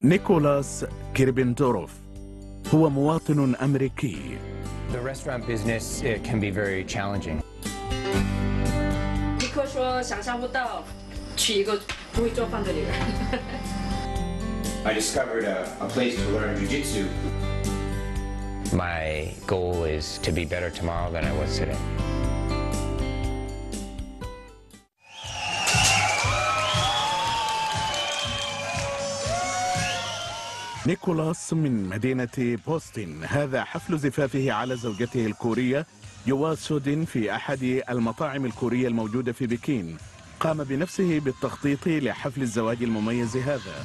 نيكولاس كيربندوروف هو مواطن أمريكي. The restaurant business can be very challenging. 尼克说想象不到娶一个不会做饭的女人。I discovered a place to learn jiu-jitsu. My goal is to be better tomorrow than I was today. نيكولاس من مدينة بوسطن. هذا حفل زفافه على زوجته الكورية يوا سودين في أحد المطاعم الكورية الموجودة في بكين. قام بنفسه بالتخطيط لحفل الزواج المميز هذا.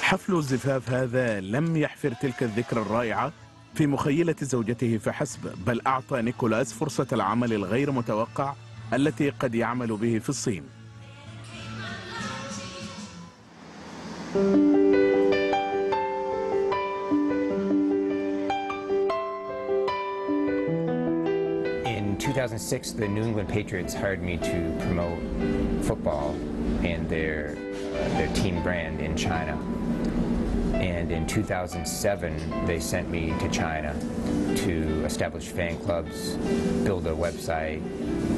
حفل الزفاف هذا لم يحفر تلك الذكرى الرائعة في مخيلة زوجته فحسب، بل أعطى نيكولاس فرصة العمل الغير متوقع التي قد يعمل به في الصين. In 2006, the New England Patriots hired me to promote football and their team brand in China. And in 2007, they sent me to China to establish fan clubs, build a website,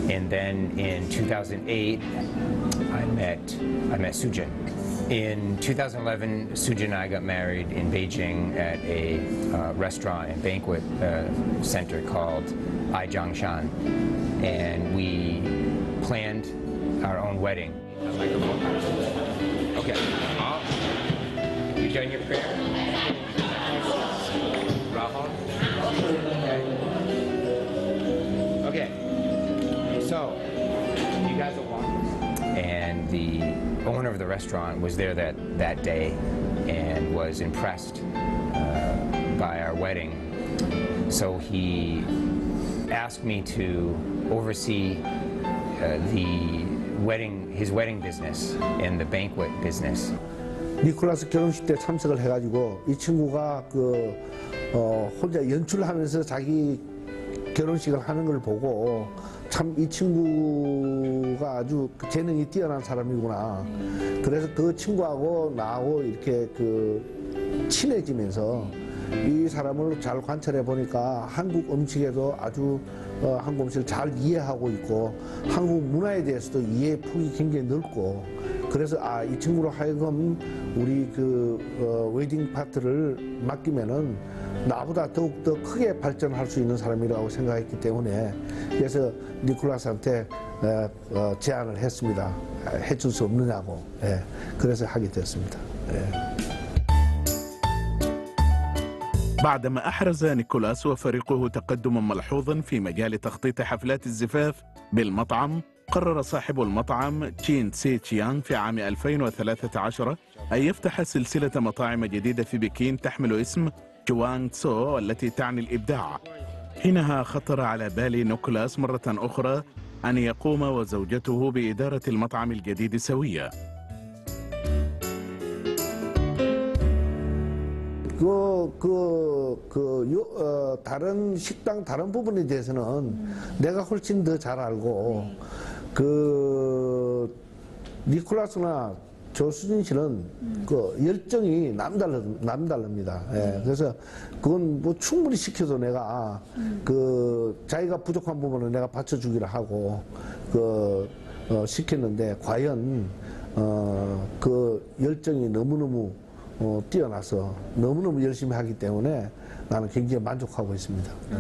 and then in 2008, I met Sujin. In 2011, Sujin and I got married in Beijing at a restaurant and banquet center called Aijiangshan, and we planned our own wedding. Okay. You done your prayer? Rahul? Okay. So, you guys are walking. And the owner of the restaurant was there that day and was impressed by our wedding. So he asked me to oversee his wedding business and the banquet business. 니콜라스 결혼식 때 참석을 해가지고 이 친구가 혼자 연출하면서 자기 결혼식을 하는 걸 보고 참 이 친구가 아주 재능이 뛰어난 사람이구나. 그래서 그 친구하고 나하고 이렇게 친해지면서 이 사람을 잘 관찰해 보니까 한국 음식에도 아주 한국 음식을 잘 이해하고 있고 한국 문화에 대해서도 이해 폭이 굉장히 넓고 그래서 이 친구로 하여금 우리 웨딩 파트를 맡기면은 나보다 더욱더 크게 발전할 수 있는 사람이라고 생각했기 때문에 그래서 니콜라스한테 제안을 했습니다. 해줄 수 없느냐고. 예, 그래서 하게 됐습니다. 예. بعدما أحرز نيكولاس وفريقه تقدما ملحوظا في مجال تخطيط حفلات الزفاف بالمطعم، قرر صاحب المطعم تشين تسي تشيانغ في عام 2013 أن يفتح سلسلة مطاعم جديدة في بكين تحمل اسم جوانغ تسو التي تعني الإبداع. حينها خطر على بال نيكولاس مرة أخرى أن يقوم وزوجته بإدارة المطعم الجديد سويا. 다른 식당 다른 부분에 대해서는 내가 훨씬 더 잘 알고 니콜라스나 조수진 씨는 열정이 남다릅니다. 예, 그래서 그건 뭐 충분히 시켜도 내가 자기가 부족한 부분은 내가 받쳐주기로 하고 시켰는데 과연 열정이 너무너무 뛰어나서 너무너무 열심히 하기 때문에 나는 굉장히 만족하고 있습니다. 네.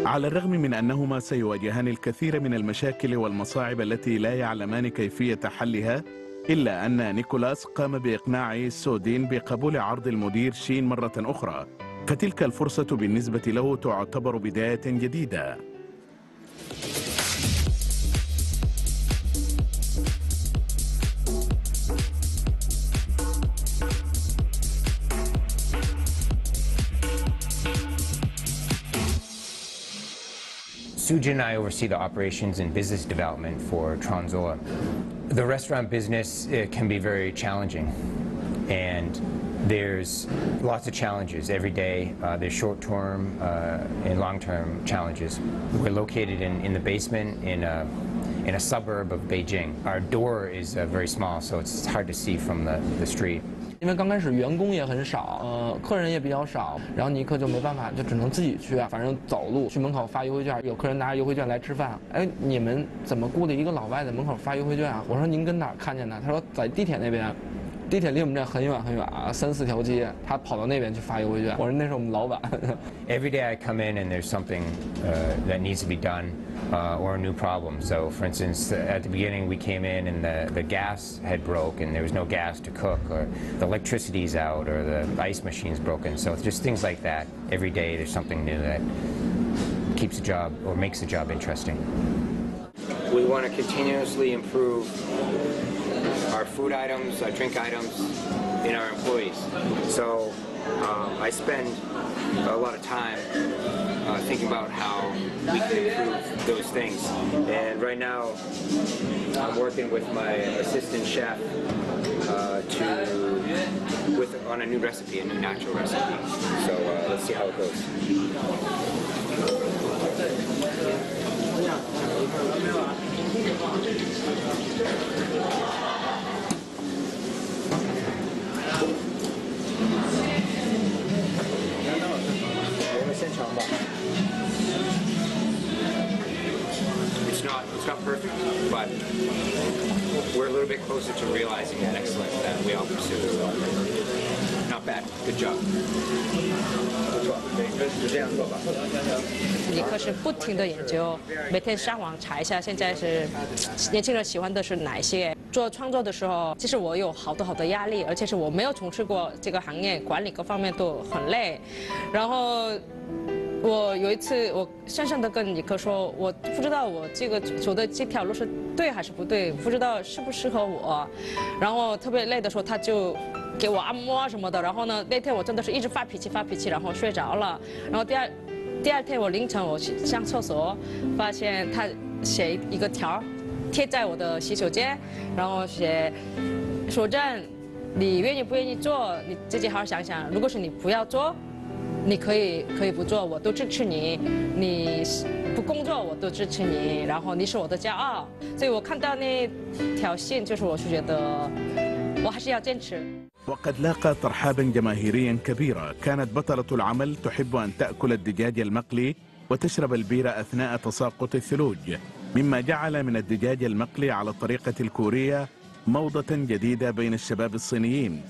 على الرغم من أنهما سيواجهان الكثير من المشاكل والمصاعب التي لا يعلمان كيفية حلها، إلا أن نيكولاس قام بإقناع سودين بقبول عرض المدير شين مرة أخرى، فتلك الفرصة بالنسبة له تعتبر بداية جديدة. Sujin and I oversee the operations and business development for Transoa. The restaurant business can be very challenging. And there's lots of challenges every day. There's short-term and long-term challenges. We're located in the basement in a suburb of Beijing. Our door is very small, so it's hard to see from the street. 因为刚开始员工也很少，客人也比较少，然后尼克就没办法，就只能自己去，反正走路去门口发优惠券，有客人拿着优惠券来吃饭。哎，你们怎么雇了一个老外在门口发优惠券啊？我说您跟哪儿看见的？他说在地铁那边。 地铁离我们这很远很远啊，3、4条街，他跑到那边去发优惠券。我说那是我们老板。Every day I come in and there's something that needs to be done or a new problem. So, for instance, at the beginning we came in and the gas had broke and there was no gas to cook, or the electricity's out, or the ice machine's broken. So just things like that. Every day there's something new that keeps the job or makes the job interesting. We want to continuously improve our food items, our drink items, and our employees. So I spend a lot of time thinking about how we can improve those things. And right now, I'm working with my assistant chef on a new recipe, a new natural recipe. So let's see how it goes. It's not perfect, but we're a little bit closer to realizing that excellence that we all pursue. So, not bad. Good job. 尼克是不停的研究，每天上网查一下，现在是年轻人喜欢的是哪一些。做创作的时候，其实我有好多压力，而且是我没有从事过这个行业，管理各方面都很累。然后我有一次，我深深的跟尼克说，我不知道我这个走的这条路是对还是不对，不知道适不适合我。然后特别累的时候，他就给我按摩什么的。然后呢，那天我真的是一直发脾气，然后睡着了。然后第二天我凌晨我去上厕所，发现他写一个条贴在我的洗手间，然后写说正，你愿意不愿意做，你自己好好想想。如果是你不要做，你可以不做，我都支持你。你不工作，我都支持你。然后你是我的骄傲。所以我看到那条线，就是我是觉得我还是要坚持。 وقد لاقت ترحابا جماهيريا كبيرا. كانت بطلة العمل تحب أن تأكل الدجاج المقلي وتشرب البيرة أثناء تساقط الثلوج، مما جعل من الدجاج المقلي على الطريقة الكورية موضة جديدة بين الشباب الصينيين.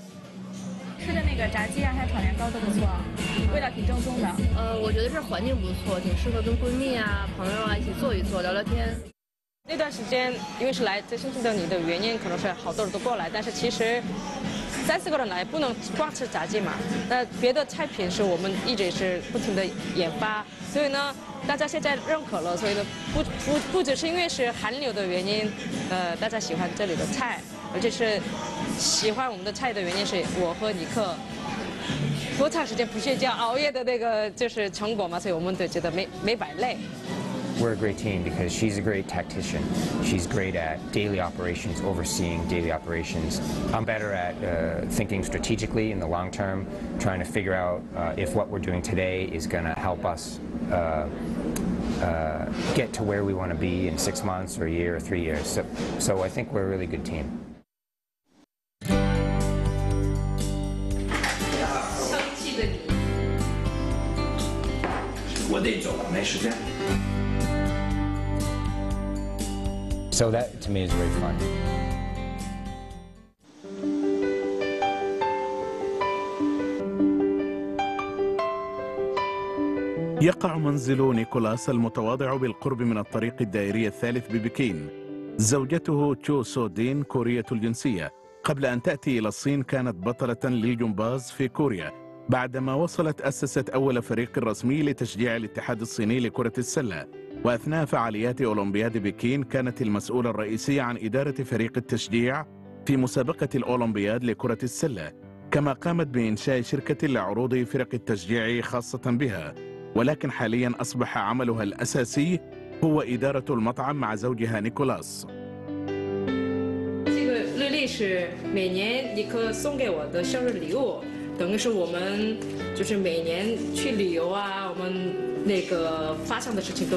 吃的那个炸鸡啊，还有炒年糕都不错，味道挺正宗的。我觉得这环境不错，挺适合跟闺蜜啊、朋友啊一起坐一坐、聊聊天。那段时间，因为是来自深圳的你的原因，可能是好多人都过来，但是其实3、4个人来不能光吃炸鸡嘛。那别的菜品是我们一直是不停的研发，所以呢，大家现在认可了，所以呢，不只是因为是韩流的原因，大家喜欢这里的菜，而且是喜欢我们的菜的原因是我和尼克多长时间不睡觉、熬夜的那个就是成果嘛，所以我们都觉得没摆累。 We're a great team because she's a great tactician. She's great at daily operations, overseeing daily operations. I'm better at thinking strategically in the long term, trying to figure out if what we're doing today is going to help us get to where we want to be in 6 months or a year or 3 years. So I think we're a really good team. 生气的你，我得走，没时间。 So that to me is very fun. يقع منزل نيكولاس المتواضع بالقرب من الطريق الدائري الثالث ببكين. زوجته تشو سو دين كورية الجنسية. قبل أن تأتي إلى الصين كانت بطلة للجمباز في كوريا. بعدما وصلت أسست أول فريق رسمي لتشجيع الاتحاد الصيني لكرة السلة. وأثناء فعاليات أولمبياد بكين كانت المسؤولة الرئيسية عن إدارة فريق التشجيع في مسابقة الأولمبياد لكرة السلة، كما قامت بإنشاء شركة لعروض فرق التشجيع خاصة بها. ولكن حاليا أصبح عملها الأساسي هو إدارة المطعم مع زوجها نيكولاس. 这个日历这是每年尼克送给我的生日礼物，等于是我们就是每年去旅游啊，我们那个发生的事情都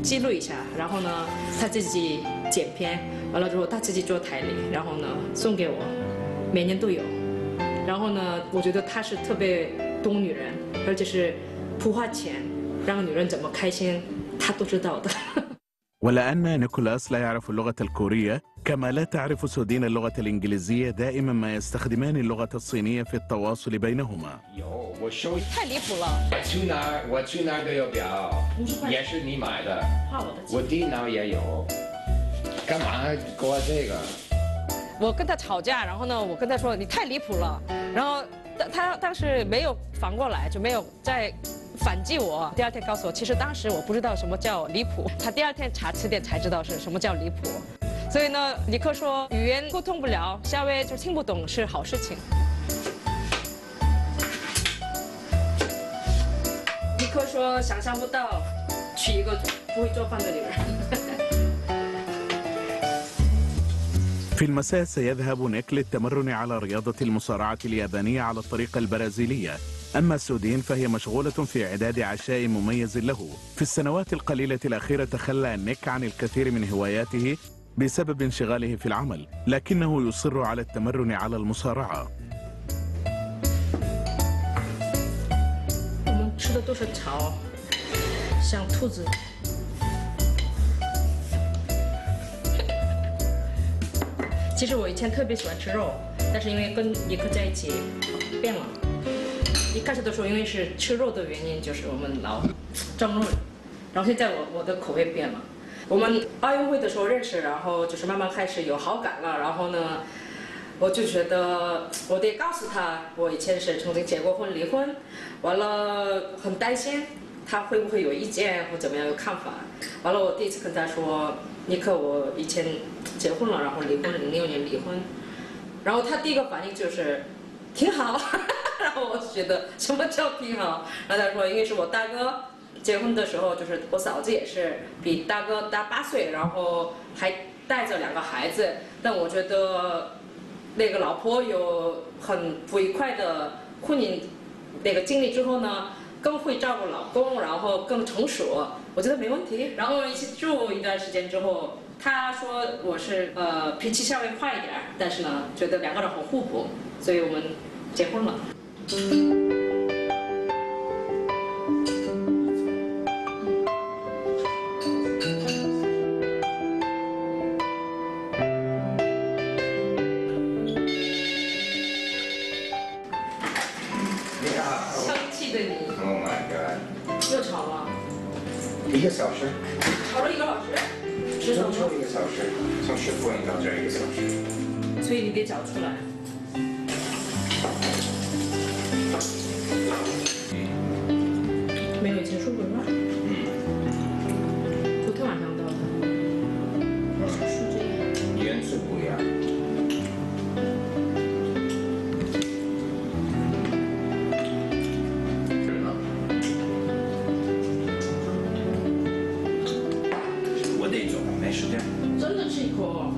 记录一下，然后呢，他自己剪片，完了之后他自己做台历，然后呢送给我，每年都有。然后呢，我觉得他是特别懂女人，而且是不花钱让女人怎么开心，他都知道的。ولأن نيكولاس لا يعرف اللغة الكورية كما لا تعرف سودين اللغة الإنجليزية، دائما ما يستخدمان اللغة الصينية في التواصل بينهما. 太离谱了！我去哪儿都有表，也是你买的，我电脑也有，干嘛给我这个？我跟他吵架，然后呢，我跟他说你太离谱了，然后他当时没有反过来，就没有再反击我。第二天告诉我，其实当时我不知道什么叫离谱，他第二天查词典才知道是什么叫离谱。所以呢，尼克说语言沟通不了，夏威就听不懂是好事情。尼克说想象不到娶一个不会做饭的女人。في المساء سيذهب نيك للتمرن على رياضة المصارعة اليابانية على الطريقة البرازيلية. أما سودين فهي مشغولة في إعداد عشاء مميز له. في السنوات القليلة الأخيرة تخلى نيك عن الكثير من هواياته بسبب انشغاله في العمل، لكنه يصر على التمرن على المصارعة. 我们吃的都是草，像兔子。其实我以前特别喜欢吃肉，但是因为跟尼克在一起变了。一开始的时候，因为是吃肉的原因，就是我们老争论，然后现在我的口味变了。我们奥运会的时候认识，然后就是慢慢开始有好感了，然后呢，我就觉得我得告诉他，我以前是曾经结过婚、离婚，完了很担心他会不会有意见或怎么样有看法。完了，我第一次跟他说，尼克，我以前结婚了，然后离婚，06年离婚，然后他第一个反应就是挺好，然后我就觉得什么叫挺好？然后他说，因为是我大哥结婚的时候，就是我嫂子也是比大哥大8岁，然后还带着2个孩子，但我觉得那个老婆有很不愉快的婚姻那个经历之后呢，更会照顾老公，然后更成熟，我觉得没问题。然后一起住一段时间之后，他说我是脾气稍微快一点，但是呢，觉得2个人很互补，所以我们结婚了。生气的你 Oh my god！ 又吵了1个小时，吵了1个小时，吃什么？就1个小时，从10分到这1个小时。所以你得找出来。没有以前说过吗？昨天晚上的。是这样。元素不一样。我得走，没时间。真的吃一口。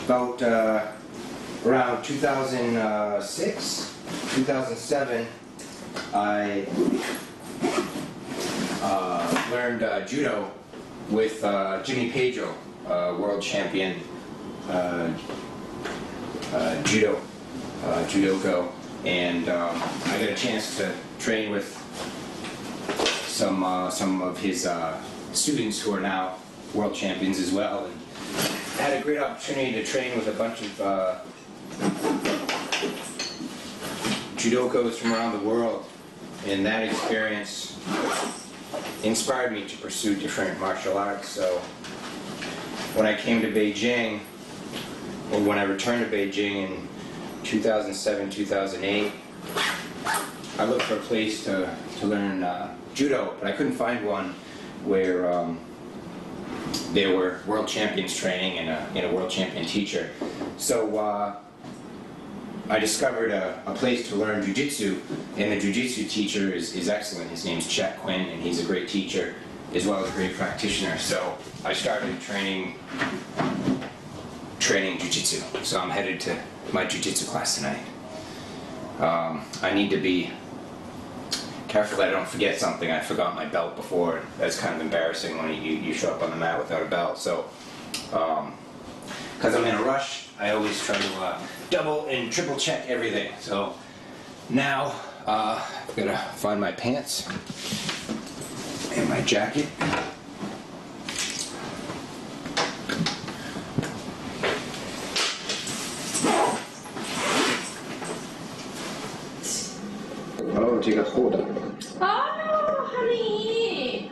About around 2006, 2007, I learned judo with Jimmy Pedro, world champion judoka, and I got a chance to train with some of his students who are now world champions as well. And I had a great opportunity to train with a bunch of judokos from around the world, and that experience inspired me to pursue different martial arts. So when I came to Beijing, or when I returned to Beijing in 2007, 2008, I looked for a place to learn judo, but I couldn't find one where there were world champions training and a world champion teacher. So I discovered a place to learn jiu-jitsu, and the jiu-jitsu teacher is excellent. His name's Chet Quinn, and he's a great teacher as well as a great practitioner. So I started training jiu-jitsu. So I'm headed to my jiu-jitsu class tonight. I need to be careful that I don't forget something. I forgot my belt before. That's kind of embarrassing when you show up on the mat without a belt. So, because I'm in a rush, I always try to double and triple check everything. So now I've got to find my pants and my jacket. Oh, 这个厚的。哦，Honey，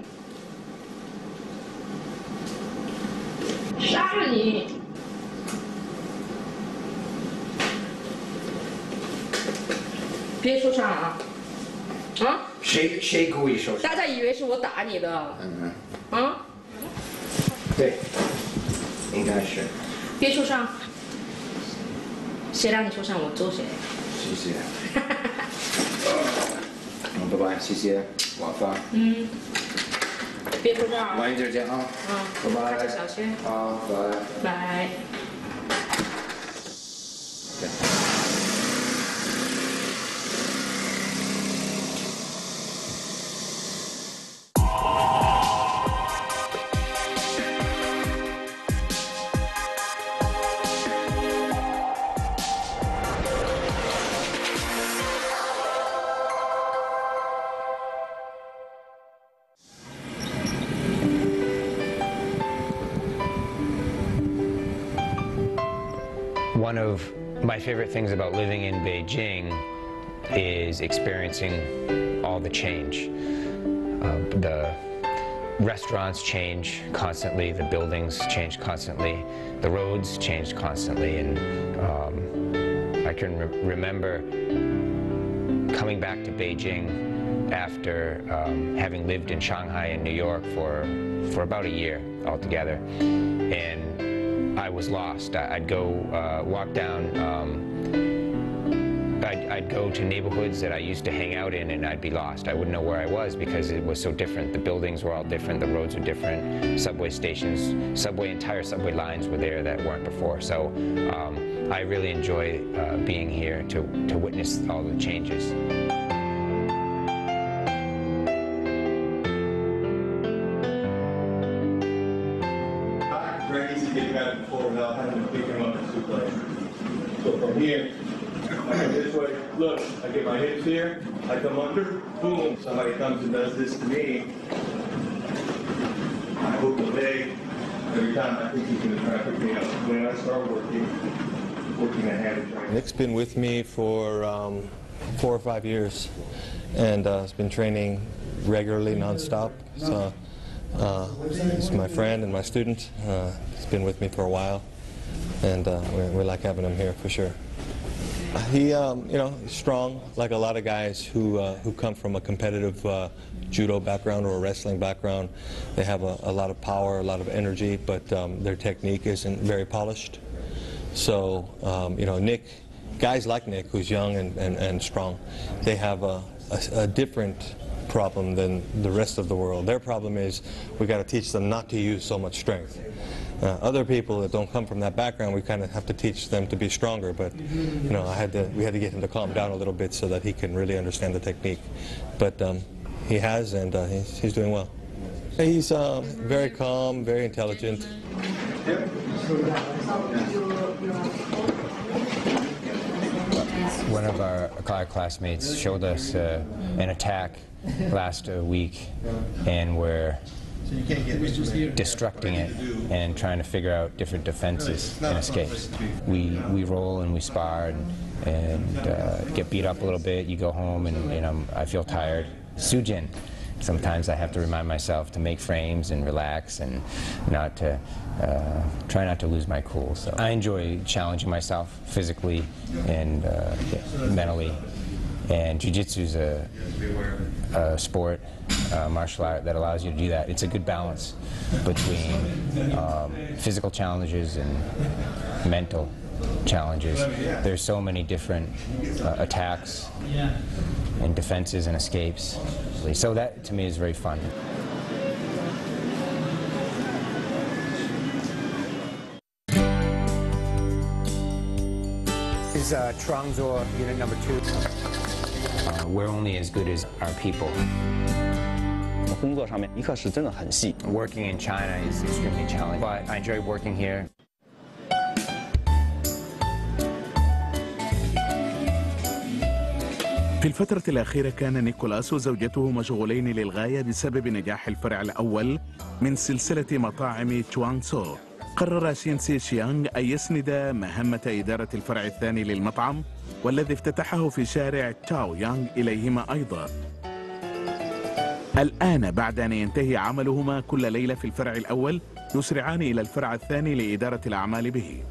杀了你！别受伤啊！啊？谁故意受伤？大家以为是我打你的。啊？对，应该是。别受伤。谁让你受伤，我揍谁。谢谢。拜拜，谢谢，晚饭。别受伤。晚一点见啊。拜拜。大家小心。好，拜。拜。One of my favorite things about living in Beijing is experiencing all the change. The restaurants change constantly, the buildings change constantly, the roads change constantly, and I can remember coming back to Beijing after having lived in Shanghai and New York for about a year altogether, and I was lost. I'd go walk down, I'd go to neighborhoods that I used to hang out in, and I'd be lost. I wouldn't know where I was because it was so different. The buildings were all different, the roads were different, subway stations, entire subway lines were there that weren't before. So I really enjoy being here to witness all the changes. Very easy to get back and forth without having to pick him up and suplex. So from here, I go this way, look, I get my hips here, I come under, boom, somebody comes and does this to me. I hook the leg, every time I think he's going to try to pick me up. When I start working a habit training. Nick's been with me for 4 or 5 years, and has been training regularly, non-stop. So he's my friend and my student. He's been with me for a while, and we like having him here for sure. He, he's strong, like a lot of guys who come from a competitive judo background or a wrestling background. They have a lot of power, a lot of energy, but their technique isn't very polished. So, Nick, guys like Nick, who's young and strong, they have a different problem than the rest of the world. Their problem is we got to teach them not to use so much strength. Other people that don't come from that background, we kind of have to teach them to be stronger. But we had to get him to calm down a little bit so that he can really understand the technique. But he has, and he's doing well. He's very calm, very intelligent. One of our classmates showed us an attack last week, and we're destructing it and trying to figure out different defenses and escapes. We roll and we spar and get beat up a little bit. You go home and I feel tired. Sujin. Sometimes I have to remind myself to make frames and relax and try not to lose my cool. So I enjoy challenging myself physically and mentally. And jiu-jitsu is a sport, martial art that allows you to do that. It's a good balance between physical challenges and mental challenges. There's so many different attacks and defenses and escapes. So that to me is very fun. This is Trangzor unit number 2. We're only as good as our people. 工作上面一课是真的很细。 Working in China is extremely challenging, but I enjoy working here. في الفترة الأخيرة كان نيكولاس وزوجته مشغولين للغاية بسبب نجاح الفرع الأول من سلسلة مطاعم تشوانغسو. قرر شين سي شيانغ أن يسند مهمة إدارة الفرع الثاني للمطعم والذي افتتحه في شارع تاو يانغ إليهما أيضا. الآن بعد أن ينتهي عملهما كل ليلة في الفرع الأول يسرعان إلى الفرع الثاني لإدارة الأعمال به.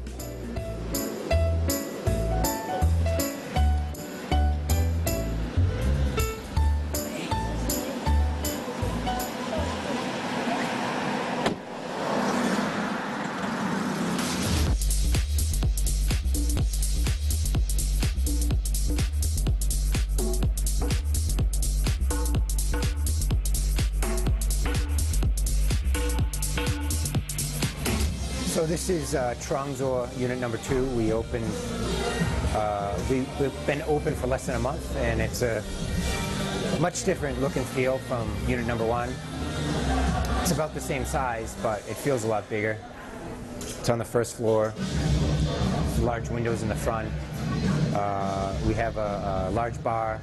So this is Trangzor unit number 2. We opened. We've been open for less than a month, and it's a much different look and feel from unit number 1. It's about the same size, but it feels a lot bigger. It's on the first floor. Large windows in the front. We have a large bar.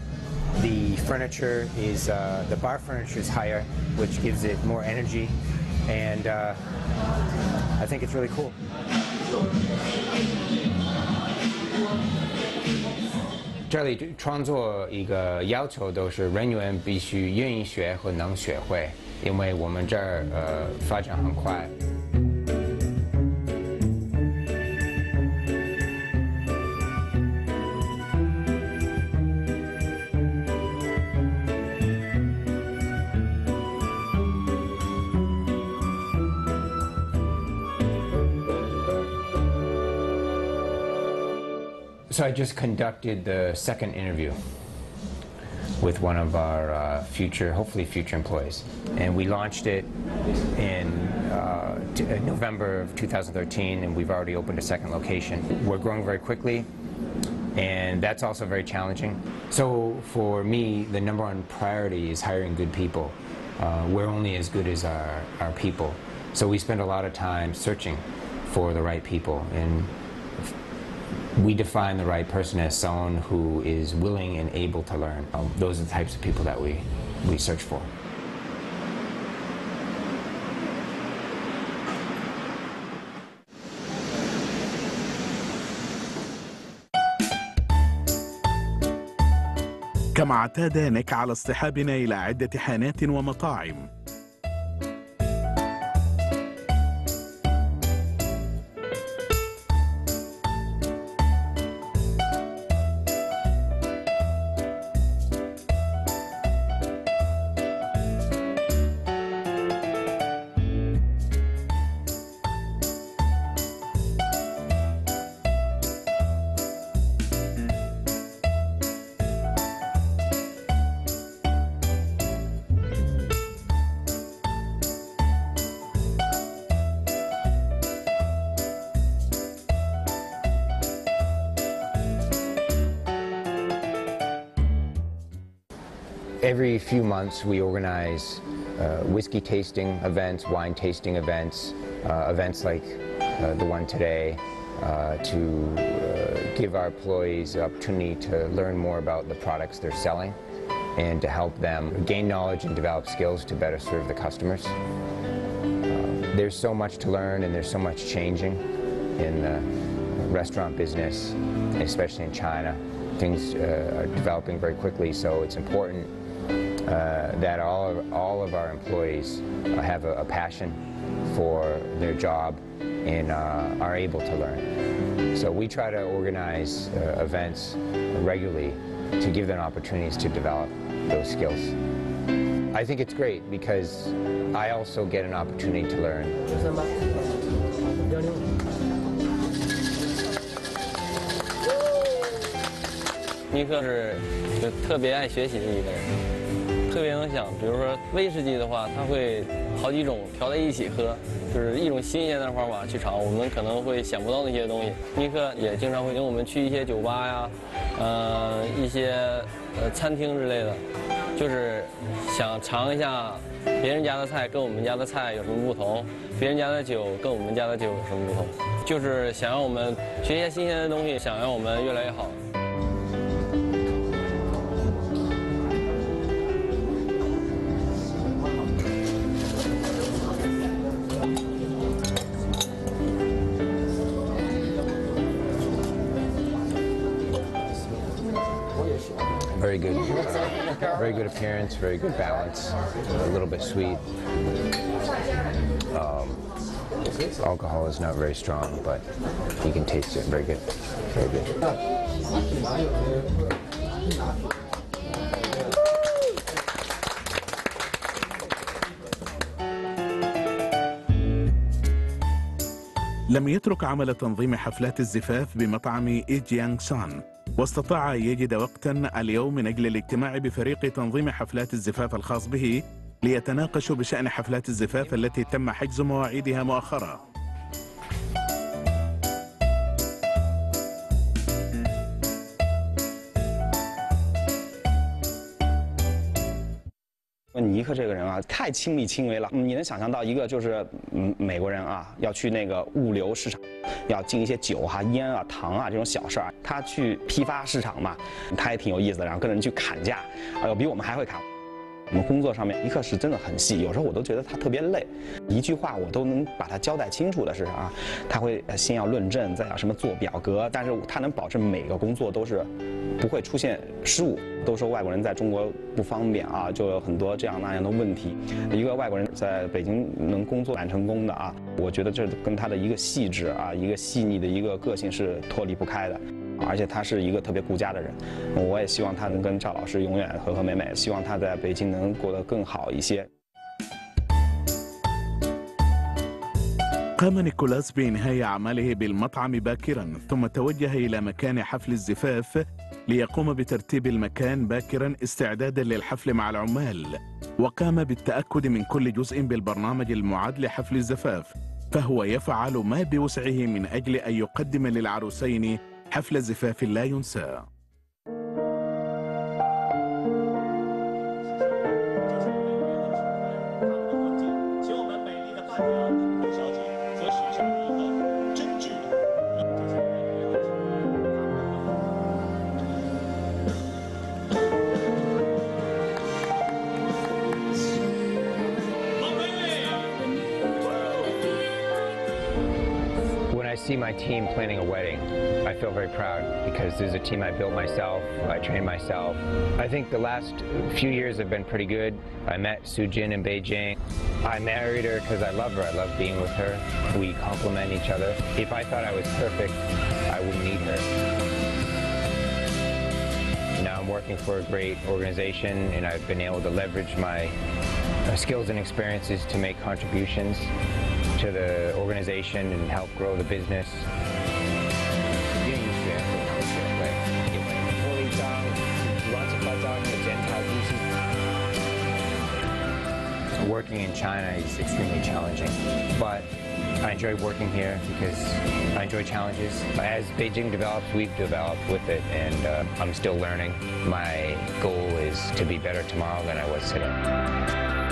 The furniture is the bar furniture is higher, which gives it more energy, and I think it's really cool. 这里创作一个要求都是人员必须愿意学和能学会，因为我们这儿发展很快。So I just conducted the second interview with one of our hopefully future employees. And we launched it in November of 2013, and we've already opened a second location. We're growing very quickly, and that's also very challenging. So for me, the number one priority is hiring good people. We're only as good as our people. So we spend a lot of time searching for the right people, and we define the right person as someone who is willing and able to learn. Those are the types of people that we search for. كما اعتاد نيك على اصطحابنا إلى عدة حانات ومطاعم. Every few months we organize whiskey tasting events, wine tasting events, events like the one today to give our employees the opportunity to learn more about the products they're selling and to help them gain knowledge and develop skills to better serve the customers. There's so much to learn and there's so much changing in the restaurant business, especially in China. Things are developing very quickly, so it's important that all of our employees have a passion for their job and are able to learn. So we try to organize events regularly to give them opportunities to develop those skills. I think it's great because I also get an opportunity to learn. 尼克是就特别爱学习的一个人，特别能想。比如说威士忌的话，他会好几种调在一起喝，就是一种新鲜的方法去炒我们可能会想不到的一些东西。尼克也经常会领我们去一些酒吧呀，一些餐厅之类的，就是想尝一下别人家的菜跟我们家的菜有什么不同，别人家的酒跟我们家的酒有什么不同，就是想让我们学一些新鲜的东西，想让我们越来越好。Very good appearance, very good balance, a little bit sweet. Alcohol is not very strong, but you can taste it. Very good, very good. لم يترك عمل تنظيم حفلات الزفاف بمطعم إيجيانغ سان، واستطاع أن يجد وقتا اليوم من أجل الاجتماع بفريق تنظيم حفلات الزفاف الخاص به ليتناقشوا بشأن حفلات الزفاف التي تم حجز مواعيدها مؤخرا.尼克这个人啊，太亲力亲为了。你能想象到一个就是美国人啊，要去那个物流市场，要进一些酒啊、烟啊、糖啊这种小事儿，他去批发市场嘛，他也挺有意思的，然后跟人去砍价，哎呦，比我们还会砍。我们工作上面，尼克是真的很细，有时候我都觉得他特别累，一句话我都能把他交代清楚的是啥，他会先要论证，再要什么做表格，但是他能保证每个工作都是不会出现失误。都说外国人在中国不方便啊，就有很多这样那样的问题。一个外国人在北京能工作蛮成功的啊，我觉得这跟他的一个细致啊，一个细腻的一个个性是脱离不开的。而且他是一个特别顾家的人，我也希望他能跟赵老师永远和和美美，希望他在北京能过得更好一些。 قام نيكولاس بإنهاء أعماله بالمطعم باكرا، ثم توجه إلى مكان حفل الزفاف ليقوم بترتيب المكان باكرا استعدادا للحفل مع العمال، وقام بالتأكد من كل جزء بالبرنامج المعد لحفل الزفاف، فهو يفعل ما بوسعه من أجل أن يقدم للعروسين حفل زفاف لا ينسى. When I see my team planning a wedding, I feel very proud because this is a team I built myself, I trained myself. I think the last few years have been pretty good. I met Sujin in Beijing. I married her because I love her. I love being with her. We complement each other. If I thought I was perfect, I wouldn't need her. Now I'm working for a great organization and I've been able to leverage my skills and experiences to make contributions to the organization and help grow the business. Working in China is extremely challenging, but I enjoy working here because I enjoy challenges. As Beijing develops, we've developed with it, and I'm still learning. My goal is to be better tomorrow than I was today.